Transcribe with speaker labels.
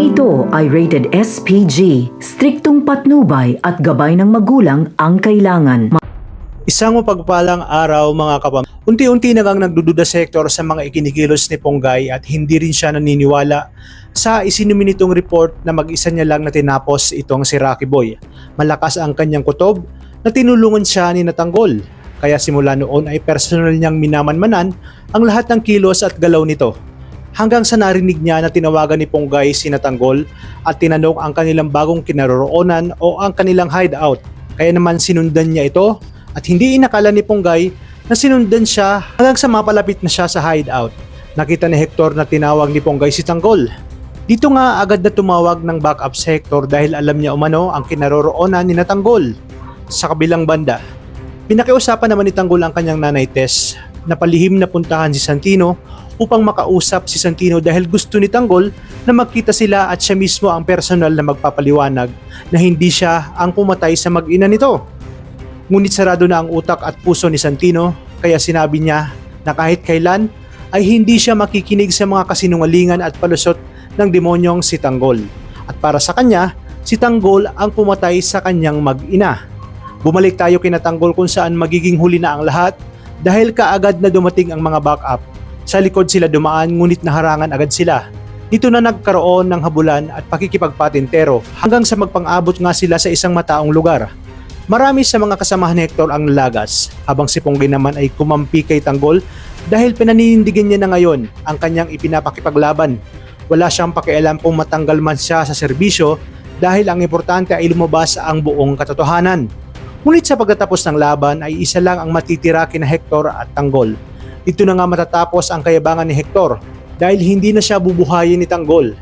Speaker 1: Ito ay rated SPG, striktong patnubay at gabay ng magulang ang kailangan.
Speaker 2: Isang mapagpalang araw mga kapam. Unti-unti na ngang nagdududa sa Hector sa mga ikinikilos ni Ponggay at hindi rin siya naniniwala sa isinumi nitong report na mag-isa niya lang na tinapos itong si Rocky Boy. Malakas ang kanyang kutob na tinulungan siya ni Natanggol. Kaya simula noon ay personal niyang minamanmanan ang lahat ng kilos at galaw nito. Hanggang sa narinig niya na tinawagan ni Ponggay si Natanggol at tinanong ang kanilang bagong kinaroroonan o ang kanilang hideout. Kaya naman sinundan niya ito at hindi inakala ni Ponggay na sinundan siya hanggang sa mapalapit na siya sa hideout. Nakita ni Hector na tinawag ni Ponggay si Tanggol. Dito nga agad na tumawag ng backup si Hector dahil alam niya umano ang kinaroroonan ni Natanggol. Sa kabilang banda, pinakiusapan naman ni Tanggol ang kanyang nanay Tess na palihim na puntahan si Santino upang makausap si Santino dahil gusto ni Tanggol na magkita sila at siya mismo ang personal na magpapaliwanag na hindi siya ang pumatay sa mag-ina nito. Ngunit sarado na ang utak at puso ni Santino kaya sinabi niya na kahit kailan ay hindi siya makikinig sa mga kasinungalingan at palusot ng demonyong si Tanggol. At para sa kanya, si Tanggol ang pumatay sa kanyang mag-ina. Bumalik tayo kina Tanggol kung saan magiging huli na ang lahat dahil kaagad na dumating ang mga backup. Sa likod sila dumaan ngunit naharangan agad sila. Dito na nagkaroon ng habulan at pakikipagpatintero hanggang sa magpang-abot nga sila sa isang mataong lugar. Marami sa mga kasamahan ni Hector ang nalagas habang si Ponggay naman ay kumampi kay Tanggol dahil pinaninindigan niya na ngayon ang kanyang ipinapakipaglaban. Wala siyang pakialam kung matanggal man siya sa serbisyo dahil ang importante ay lumabas ang buong katotohanan. Ngunit sa pagtatapos ng laban ay isa lang ang matitira kina Hector at Tanggol. Dito na nga matatapos ang kayabangan ni Hector dahil hindi na siya bubuhayin ni Tanggol.